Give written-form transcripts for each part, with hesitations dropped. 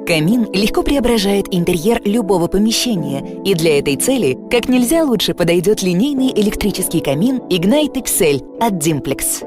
Камин легко преображает интерьер любого помещения, и для этой цели как нельзя лучше подойдет линейный электрический камин Ignite XL от Dimplex.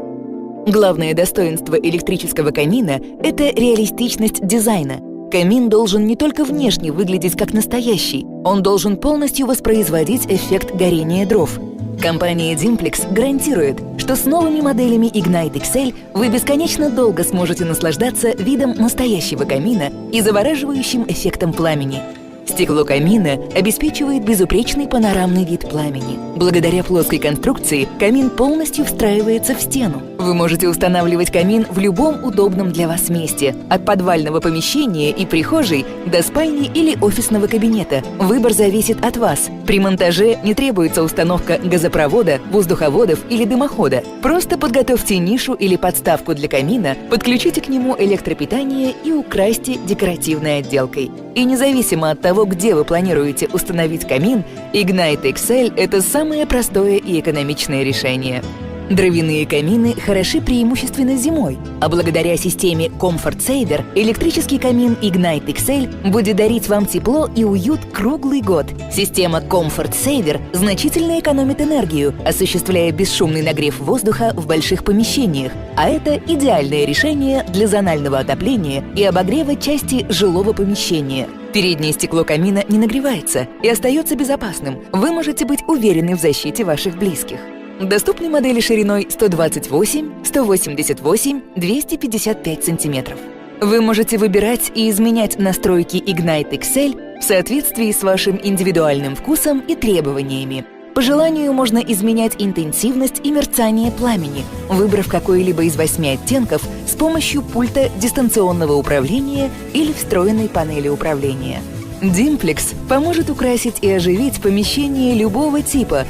Главное достоинство электрического камина – это реалистичность дизайна. Камин должен не только внешне выглядеть как настоящий, он должен полностью воспроизводить эффект горения дров. Компания Dimplex гарантирует, что с новыми моделями Ignite XL вы бесконечно долго сможете наслаждаться видом настоящего камина и завораживающим эффектом пламени. Стекло камина обеспечивает безупречный панорамный вид пламени. Благодаря плоской конструкции камин полностью встраивается в стену. Вы можете устанавливать камин в любом удобном для вас месте, от подвального помещения и прихожей до спальни или офисного кабинета. Выбор зависит от вас. При монтаже не требуется установка газопровода, воздуховодов или дымохода. Просто подготовьте нишу или подставку для камина, подключите к нему электропитание и украсьте декоративной отделкой. И независимо от того, где вы планируете установить камин, Ignite XL – это самое простое и экономичное решение. Дровяные камины хороши преимущественно зимой, а благодаря системе Comfort Saver электрический камин Ignite XL будет дарить вам тепло и уют круглый год. Система Comfort Saver значительно экономит энергию, осуществляя бесшумный нагрев воздуха в больших помещениях, а это идеальное решение для зонального отопления и обогрева части жилого помещения. Переднее стекло камина не нагревается и остается безопасным. Вы можете быть уверены в защите ваших близких. Доступны модели шириной 128, 188, 255 см. Вы можете выбирать и изменять настройки Ignite XL в соответствии с вашим индивидуальным вкусом и требованиями. По желанию можно изменять интенсивность и мерцание пламени, выбрав какой-либо из 8 оттенков с помощью пульта дистанционного управления или встроенной панели управления. Dimplex поможет украсить и оживить помещение любого типа,